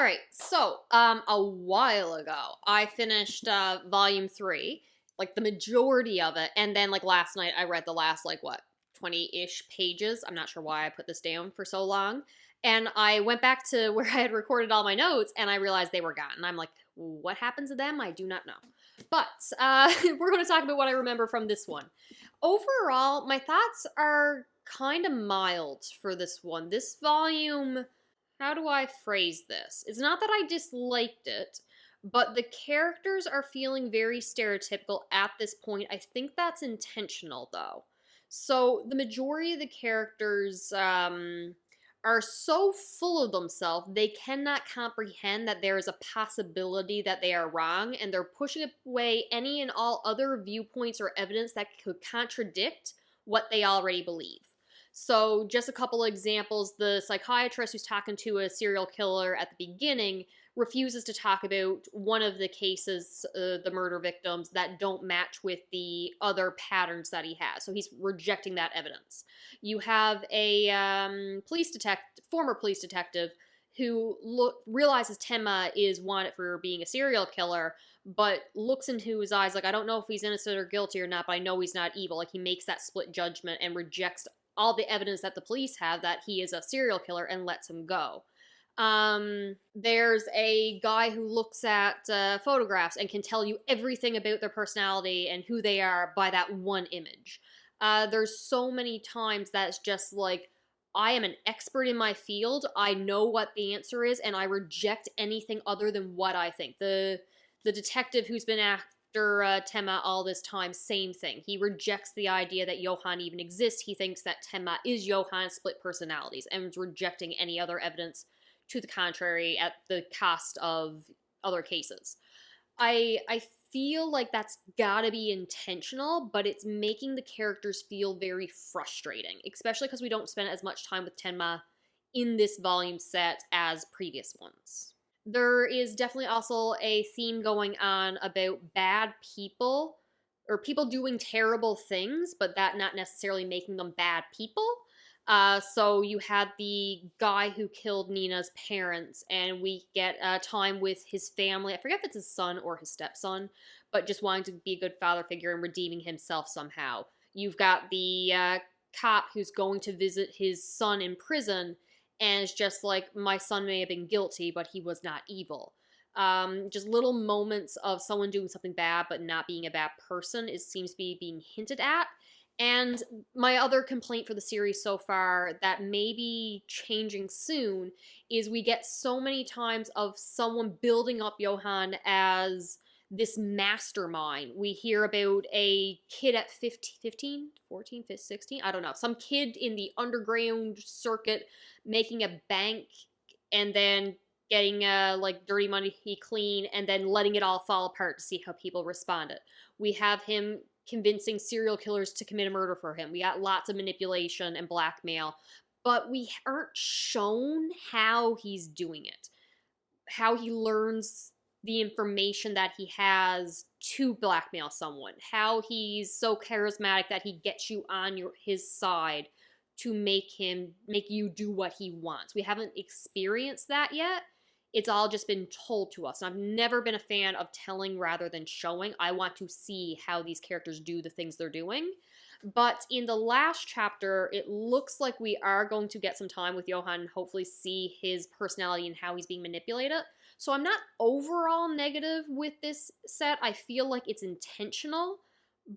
right, so, a while ago, I finished, volume 3, like, the majority of it, and then, like, last night, I read the last, like, what, 20-ish pages? I'm not sure why I put this down for so long, and I went back to where I had recorded all my notes, and I realized they were gone, and I'm like, what happened to them? I do not know. But, we're gonna talk about what I remember from this one. Overall, my thoughts are kind of mild for this one. This volume, how do I phrase this? It's not that I disliked it, but the characters are feeling very stereotypical at this point. I think that's intentional, though. So the majority of the characters are so full of themselves, they cannot comprehend that there is a possibility that they are wrong, and they're pushing away any and all other viewpoints or evidence that could contradict what they already believe. So, just a couple of examples. The psychiatrist who's talking to a serial killer at the beginning refuses to talk about one of the cases, the murder victims, that don't match with the other patterns that he has. So, he's rejecting that evidence. You have a former police detective, who realizes Temma is wanted for being a serial killer, but looks into his eyes like, I don't know if he's innocent or guilty or not, but I know he's not evil. Like, he makes that split judgment and rejects all the evidence that the police have that he is a serial killer and lets him go. There's a guy who looks at photographs and can tell you everything about their personality and who they are by that one image. There's so many times that's just like, I am an expert in my field, I know what the answer is, and I reject anything other than what I think. The detective who's been after Temma all this time, same thing. He rejects the idea that Johan even exists. He thinks that Temma is Johan's split personalities and is rejecting any other evidence to the contrary at the cost of other cases. I feel like that's gotta be intentional, but it's making the characters feel very frustrating, especially because we don't spend as much time with Tenma in this volume set as previous ones. There is definitely also a theme going on about bad people, or people doing terrible things, but that not necessarily making them bad people. So you had the guy who killed Nina's parents, and we get time with his family. I forget if it's his son or his stepson, but just wanting to be a good father figure and redeeming himself somehow. You've got the cop who's going to visit his son in prison, and it's just like, my son may have been guilty, but he was not evil. Just little moments of someone doing something bad but not being a bad person, it seems to be being hinted at. And my other complaint for the series so far that may be changing soon is we get so many times of someone building up Johan as this mastermind. We hear about a kid at 15, 14, 16, I don't know, some kid in the underground circuit making a bank and then getting like dirty money clean and then letting it all fall apart to see how people responded. We have him convincing serial killers to commit a murder for him. We got lots of manipulation and blackmail, but we aren't shown how he's doing it, how he learns the information that he has to blackmail someone, how he's so charismatic that he gets you on his side to make you do what he wants. We haven't experienced that yet. It's all just been told to us. And I've never been a fan of telling rather than showing. I want to see how these characters do the things they're doing. But in the last chapter, it looks like we are going to get some time with Johan and hopefully see his personality and how he's being manipulated. So I'm not overall negative with this set. I feel like it's intentional,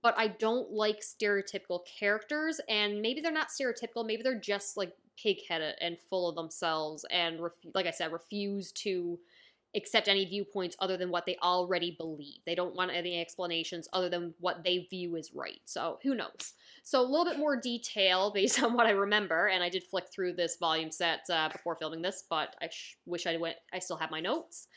but I don't like stereotypical characters. And maybe they're not stereotypical. Maybe they're just like pig-headed and full of themselves and, like I said, refuse to accept any viewpoints other than what they already believe. They don't want any explanations other than what they view as right. So who knows? So a little bit more detail based on what I remember, and I did flick through this volume set before filming this, but I wish I still have my notes.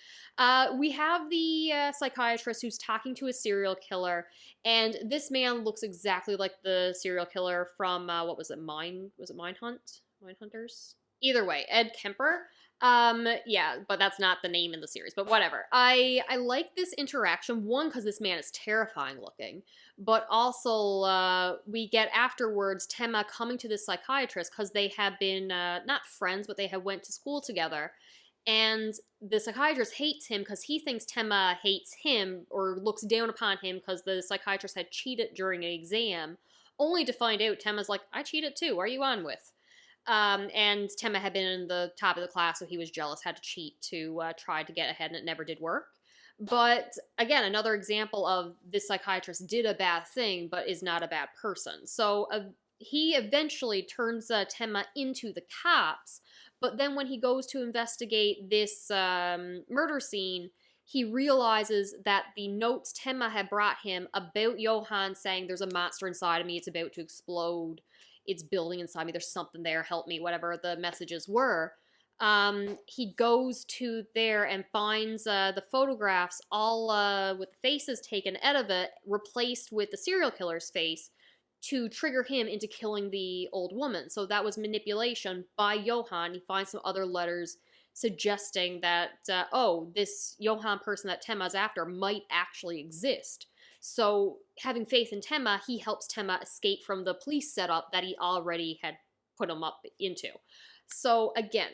We have the psychiatrist who's talking to a serial killer, and this man looks exactly like the serial killer from, what was it, Mindhunters? Either way, Ed Kemper. Yeah, but that's not the name in the series, but whatever. I like this interaction, one, because this man is terrifying looking, but also, we get afterwards Temma coming to this psychiatrist because they have been, not friends, but they have went to school together, And the psychiatrist hates him because he thinks Temma hates him or looks down upon him because the psychiatrist had cheated during an exam, only to find out Temma's like, I cheated too, what are you on with? And Temma had been in the top of the class, so he was jealous, had to cheat to try to get ahead, and it never did work. But again, another example of this psychiatrist did a bad thing, but is not a bad person. So he eventually turns Temma into the cops, but then when he goes to investigate this murder scene, he realizes that the notes Temma had brought him about Johann saying, there's a monster inside of me, it's about to explode, it's building inside me, there's something there, help me, whatever the messages were. He goes to there and finds the photographs all with the faces taken out of it, replaced with the serial killer's face to trigger him into killing the old woman. So that was manipulation by Johann. He finds some other letters suggesting that, this Johann person that Temma's after might actually exist. So having faith in Temma, he helps Temma escape from the police setup that he already had put him up into. So again,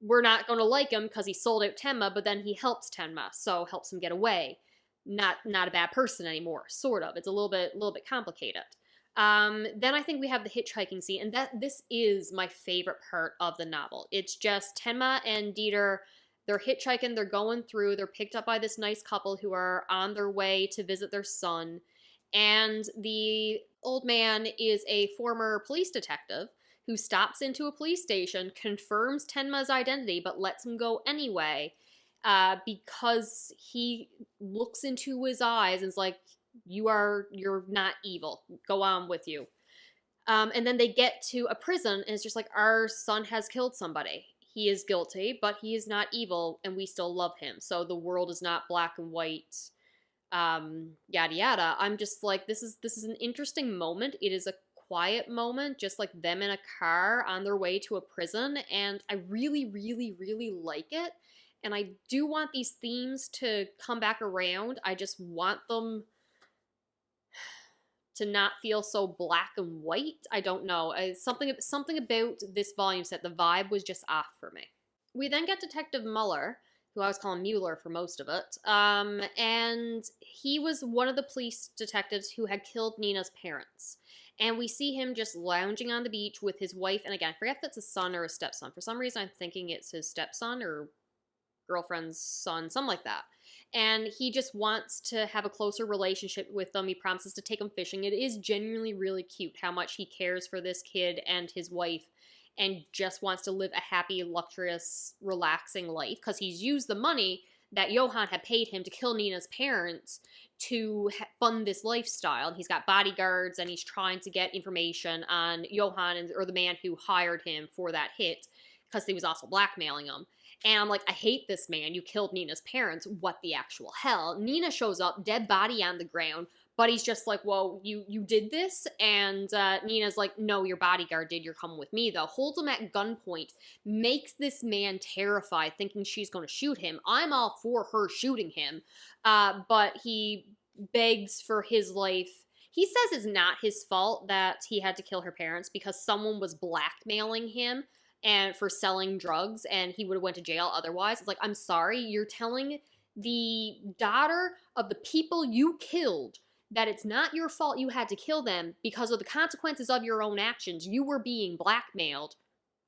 we're not going to like him because he sold out Temma, but then he helps Temma, so helps him get away. Not a bad person anymore, sort of. It's a little bit complicated. Then I think we have the hitchhiking scene, and this is my favorite part of the novel. It's just Tenma and Dieter, they're hitchhiking, they're going through, they're picked up by this nice couple who are on their way to visit their son, and the old man is a former police detective who stops into a police station, confirms Tenma's identity, but lets him go anyway, because he looks into his eyes and is like, you're not evil. Go on with you. And then they get to a prison, and it's just like, our son has killed somebody. He is guilty, but he is not evil, and we still love him. So the world is not black and white, yada yada. I'm just like, this is an interesting moment. It is a quiet moment, just like them in a car on their way to a prison, and I really, really, really like it. And I do want these themes to come back around. I just want them to not feel so black and white. I don't know. Something about this volume set, the vibe was just off for me. We then get Detective Müller, who I was calling Müller for most of it. And he was one of the police detectives who had killed Nina's parents. And we see him just lounging on the beach with his wife. And again, I forget if it's a son or a stepson. For some reason, I'm thinking it's his stepson or girlfriend's son, something like that. And he just wants to have a closer relationship with them. He promises to take them fishing. It is genuinely really cute how much he cares for this kid and his wife and just wants to live a happy, luxurious, relaxing life because he's used the money that Johann had paid him to kill Nina's parents to fund this lifestyle. He's got bodyguards and he's trying to get information on Johann or the man who hired him for that hit because he was also blackmailing him. And I'm like, I hate this man. You killed Nina's parents. What the actual hell? Nina shows up, dead body on the ground, but he's just like, well, you did this? And Nina's like, no, your bodyguard did. You're coming with me, though. Holds him at gunpoint, makes this man terrified, thinking she's going to shoot him. I'm all for her shooting him, but he begs for his life. He says it's not his fault that he had to kill her parents because someone was blackmailing him and for selling drugs, and he would have went to jail otherwise. It's like, I'm sorry, you're telling the daughter of the people you killed that it's not your fault you had to kill them because of the consequences of your own actions. You were being blackmailed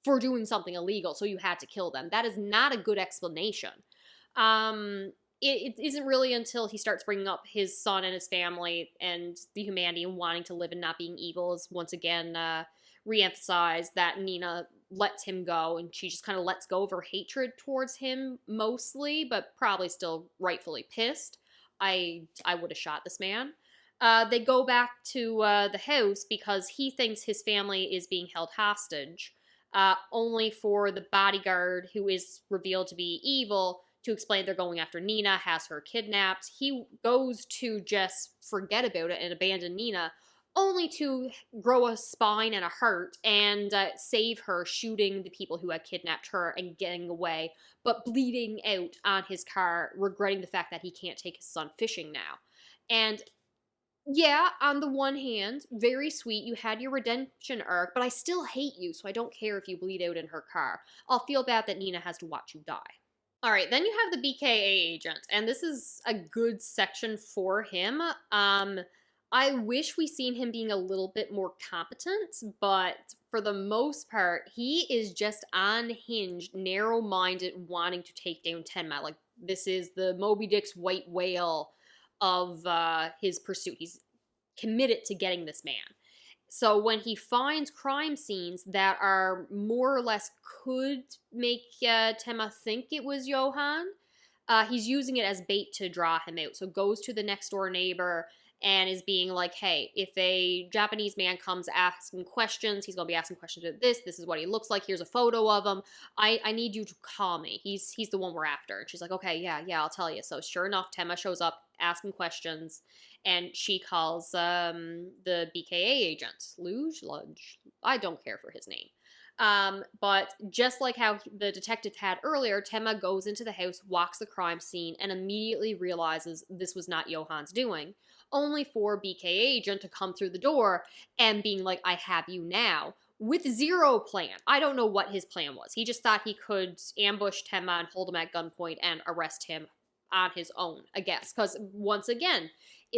for doing something illegal, so you had to kill them. That is not a good explanation. It isn't really until he starts bringing up his son and his family and the humanity and wanting to live and not being evil is once again re-emphasized that Nina lets him go, and she just kind of lets go of her hatred towards him mostly, but probably still rightfully pissed. I would have shot this man. They go back to the house because he thinks his family is being held hostage, only for the bodyguard, who is revealed to be evil, to explain they're going after Nina, has her kidnapped. He goes to just forget about it and abandon Nina, only to grow a spine and a heart and save her, shooting the people who had kidnapped her and getting away, but bleeding out on his car, regretting the fact that he can't take his son fishing now. And Yeah, on the one hand, very sweet, you had your redemption arc, but I still hate you, so I don't care if you bleed out in her car. I'll feel bad that Nina has to watch you die. All right, then you have the BKA agent, and this is a good section for him. I wish we seen him being a little bit more competent, but for the most part, he is just unhinged, narrow-minded, wanting to take down Tenma. Like, this is the Moby Dick's white whale of his pursuit. He's committed to getting this man. So when he finds crime scenes that are more or less could make Tema think it was Johann, he's using it as bait to draw him out. So goes to the next door neighbor and is being like, hey, if a Japanese man comes asking questions, he's going to be asking questions of this. This is what he looks like. Here's a photo of him. I need you to call me. He's the one we're after. And she's like, okay, yeah, I'll tell you. So sure enough, Tema shows up asking questions, and she calls the BKA agent, Lunge. I don't care for his name. But just like how the detective had earlier, Tema goes into the house, walks the crime scene, and immediately realizes this was not Johann's doing, only for BKA agent to come through the door and being like, I have you now, with zero plan. I don't know what his plan was. He just thought he could ambush Tema and hold him at gunpoint and arrest him on his own, I guess. Because once again,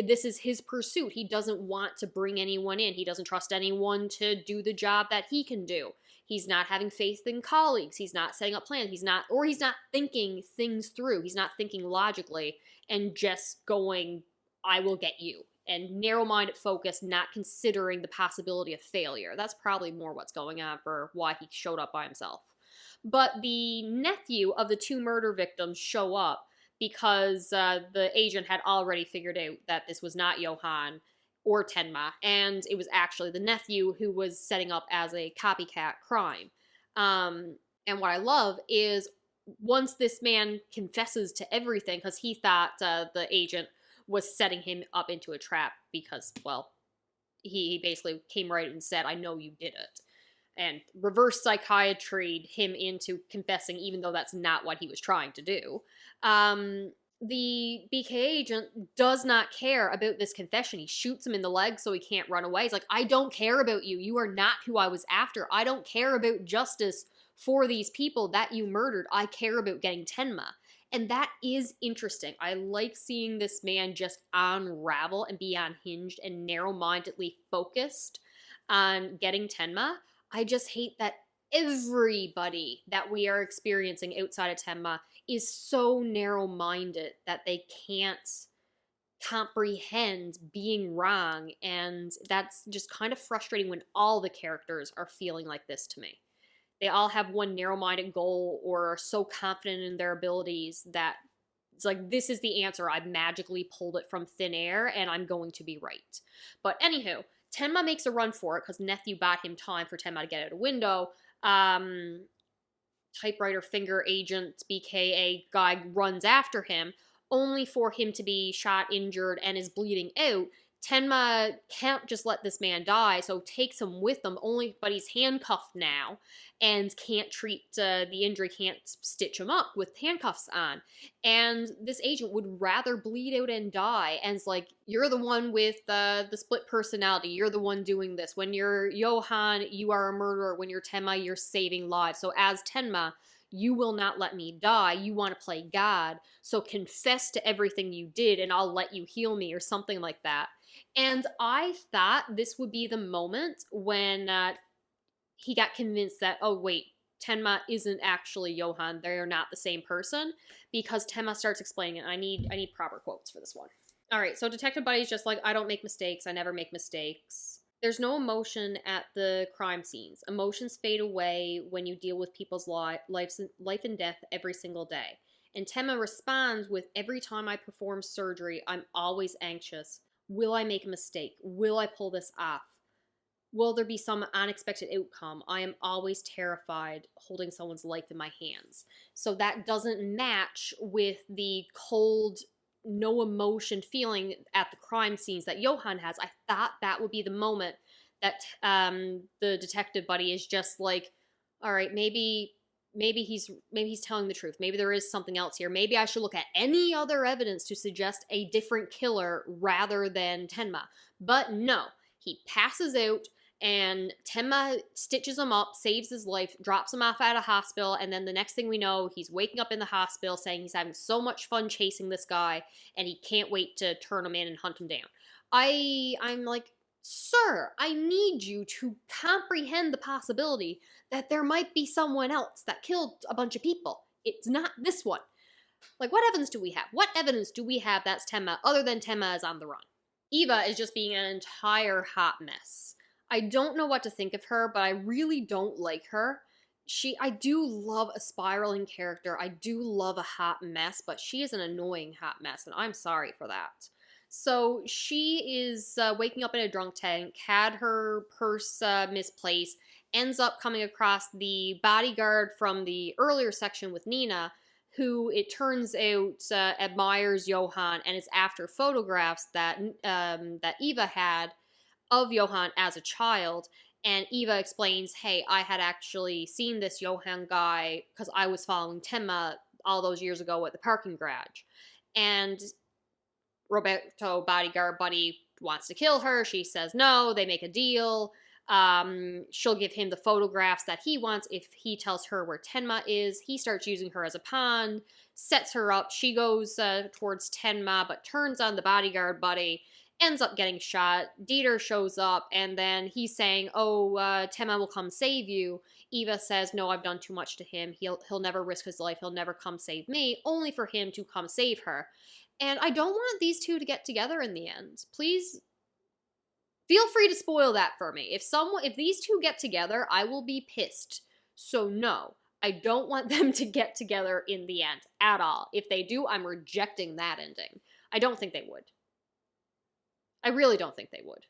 this is his pursuit. He doesn't want to bring anyone in. He doesn't trust anyone to do the job that he can do. He's not having faith in colleagues. He's not setting up plans. He's not thinking things through. He's not thinking logically and just going, I will get you. And narrow-minded focus, not considering the possibility of failure. That's probably more what's going on for why he showed up by himself. But the nephew of the two murder victims show up because the agent had already figured out that this was not Johann or Tenma, and it was actually the nephew who was setting up as a copycat crime. And what I love is once this man confesses to everything, because he thought the agent was setting him up into a trap because, well, he basically came right and said, I know you did it. And reverse psychiatried him into confessing, even though that's not what he was trying to do. The BK agent does not care about this confession. He shoots him in the leg so he can't run away. He's like, I don't care about you. You are not who I was after. I don't care about justice for these people that you murdered. I care about getting Tenma. And that is interesting. I like seeing this man just unravel and be unhinged and narrow-mindedly focused on getting Tenma. I just hate that everybody that we are experiencing outside of Tenma is so narrow-minded that they can't comprehend being wrong, and that's just kind of frustrating when all the characters are feeling like this to me. They all have one narrow-minded goal or are so confident in their abilities that it's like, this is the answer. I've magically pulled it from thin air and I'm going to be right. But anywho, Tenma makes a run for it because nephew bought him time for Tenma to get out a window. Typewriter finger agent BKA guy runs after him, only for him to be shot, injured, and is bleeding out. Tenma can't just let this man die, so takes him with them, but he's handcuffed now and can't treat the injury, can't stitch him up with handcuffs on. And this agent would rather bleed out and die, and it's like, you're the one with the split personality, you're the one doing this. When you're Johann, you are a murderer. When you're Tenma, you're saving lives. So as Tenma, you will not let me die. You want to play God, so confess to everything you did and I'll let you heal me, or something like that. And I thought this would be the moment when he got convinced that, oh wait, Tenma isn't actually Johann. They are not the same person, because Tenma starts explaining it. I need proper quotes for this one. All right, so Detective Buddy's just like, I don't make mistakes. I never make mistakes. There's no emotion at the crime scenes. Emotions fade away when you deal with people's life and death every single day. And Tenma responds with, every time I perform surgery, I'm always anxious. Will I make a mistake? Will I pull this off? Will there be some unexpected outcome? I am always terrified holding someone's life in my hands. So that doesn't match with the cold, no emotion feeling at the crime scenes that Johann has. I thought that would be the moment that the detective buddy is just like, all right, maybe maybe he's telling the truth. Maybe there is something else here. Maybe I should look at any other evidence to suggest a different killer rather than Tenma. But no, he passes out and Tenma stitches him up, saves his life, drops him off at a hospital, and then the next thing we know, he's waking up in the hospital saying he's having so much fun chasing this guy and he can't wait to turn him in and hunt him down. I'm like, sir, I need you to comprehend the possibility that there might be someone else that killed a bunch of people. It's not this one. Like, what evidence do we have? What evidence do we have that's Tenma other than Tenma is on the run? Eva is just being an entire hot mess. I don't know what to think of her, but I really don't like her. I do love a spiraling character. I do love a hot mess, but she is an annoying hot mess, and I'm sorry for that. So she is waking up in a drunk tank, had her purse misplaced, ends up coming across the bodyguard from the earlier section with Nina, who it turns out admires Johann and is after photographs that Eva had of Johann as a child. And Eva explains, hey, I had actually seen this Johann guy because I was following Tenma all those years ago at the parking garage. And Roberto, bodyguard buddy, wants to kill her. She says no. They make a deal. She'll give him the photographs that he wants if he tells her where Tenma is. He starts using her as a pawn, sets her up. She goes towards Tenma, but turns on the bodyguard buddy, ends up getting shot. Dieter shows up, and then he's saying, oh, Tenma will come save you. Eva says, no, I've done too much to him. He'll never risk his life. He'll never come save me, only for him to come save her. And I don't want these two to get together in the end. Please feel free to spoil that for me. If these two get together, I will be pissed. So no, I don't want them to get together in the end at all. If they do, I'm rejecting that ending. I don't think they would. I really don't think they would.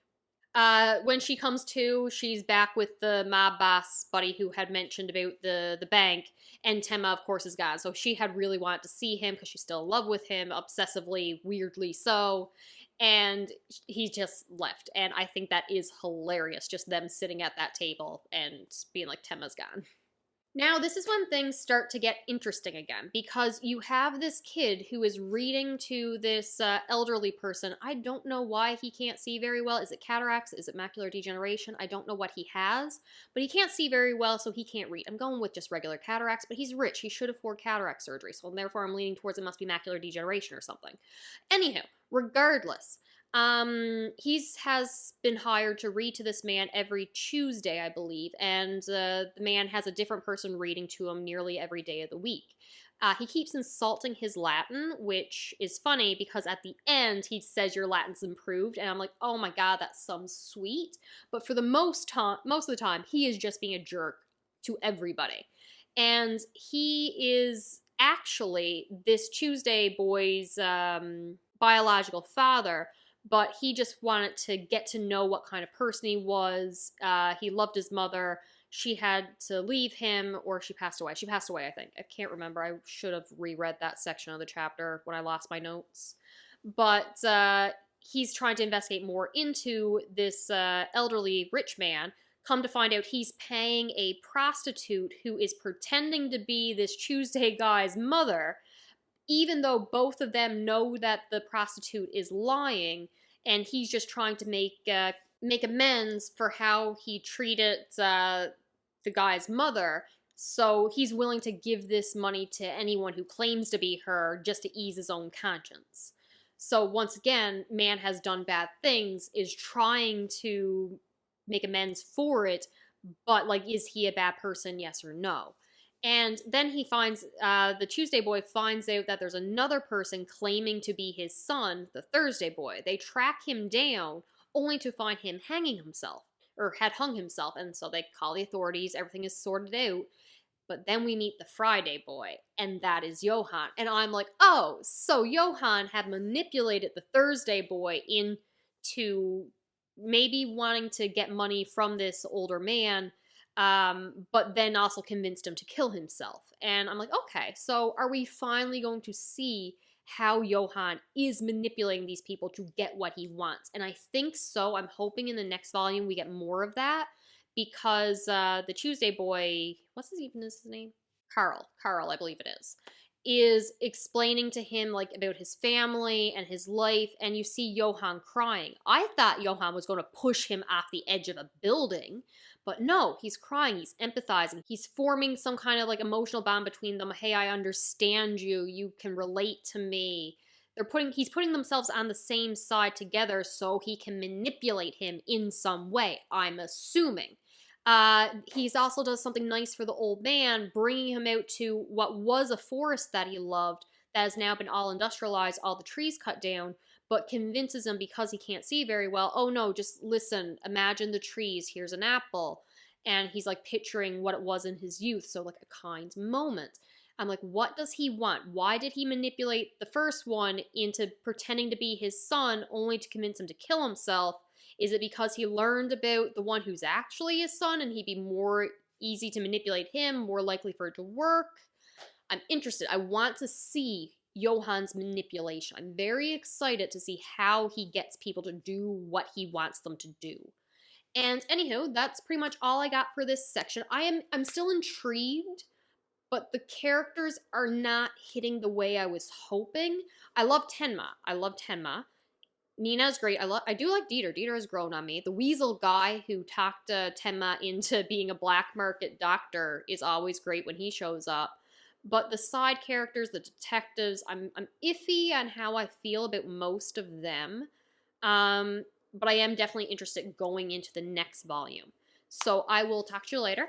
When she comes to, she's back with the mob boss buddy who had mentioned about the bank, and Tenma, of course, is gone. So she had really wanted to see him because she's still in love with him, obsessively, weirdly so, and he just left. And I think that is hilarious, just them sitting at that table and being like, Tenma's gone. Now, this is when things start to get interesting again, because you have this kid who is reading to this elderly person. I don't know why he can't see very well. Is it cataracts? Is it macular degeneration? I don't know what he has, but he can't see very well, so he can't read. I'm going with just regular cataracts, but he's rich. He should afford cataract surgery, so therefore I'm leaning towards it must be macular degeneration or something. Anywho, regardless, he has been hired to read to this man every Tuesday, I believe, and the man has a different person reading to him nearly every day of the week. He keeps insulting his Latin, which is funny because at the end he says your Latin's improved, and I'm like, oh my god, that's some sweet. But for the most of the time, he is just being a jerk to everybody. And he is actually this Tuesday boy's biological father, but he just wanted to get to know what kind of person he was. He loved his mother. She had to leave him, or she passed away. She passed away, I think. I can't remember. I should have reread that section of the chapter when I lost my notes. But he's trying to investigate more into this elderly rich man. Come to find out he's paying a prostitute who is pretending to be this Tuesday guy's mother, even though both of them know that the prostitute is lying, and he's just trying to make amends for how he treated the guy's mother. So he's willing to give this money to anyone who claims to be her just to ease his own conscience. So once again, man has done bad things, is trying to make amends for it, but like, is he a bad person, yes or no? And then he finds, the Tuesday boy finds out that there's another person claiming to be his son, the Thursday boy. They track him down, only to find him hanging himself, or had hung himself, and so they call the authorities, everything is sorted out. But then we meet the Friday boy, and that is Johann. And I'm like, oh, so Johann had manipulated the Thursday boy into maybe wanting to get money from this older man, but then also convinced him to kill himself. And I'm like, okay, so are we finally going to see how Johann is manipulating these people to get what he wants? And I think so. I'm hoping in the next volume we get more of that, because the Tuesday boy, what's his name? Karl, I believe it is explaining to him like about his family and his life, and you see Johann crying. I thought Johann was going to push him off the edge of a building, but no, he's crying, he's empathizing, he's forming some kind of like emotional bond between them. Hey, I understand you, you can relate to me. He's putting themselves on the same side together so he can manipulate him in some way, I'm assuming. He's also does something nice for the old man, bringing him out to what was a forest that he loved that has now been all industrialized, all the trees cut down, but convinces him because he can't see very well, oh no, just listen, imagine the trees, here's an apple. And he's like picturing what it was in his youth, so like a kind moment. I'm like, what does he want? Why did he manipulate the first one into pretending to be his son only to convince him to kill himself? Is it because he learned about the one who's actually his son and he'd be more easy to manipulate him, more likely for it to work? I'm interested. I want to see Johann's manipulation. I'm very excited to see how he gets people to do what he wants them to do. And anywho, that's pretty much all I got for this section. I'm still intrigued, but the characters are not hitting the way I was hoping. I love Tenma. Nina's great. I do like Dieter. Dieter has grown on me. The weasel guy who talked Tenma into being a black market doctor is always great when he shows up. But the side characters, the detectives, I'm iffy on how I feel about most of them. But I am definitely interested going into the next volume. So I will talk to you later.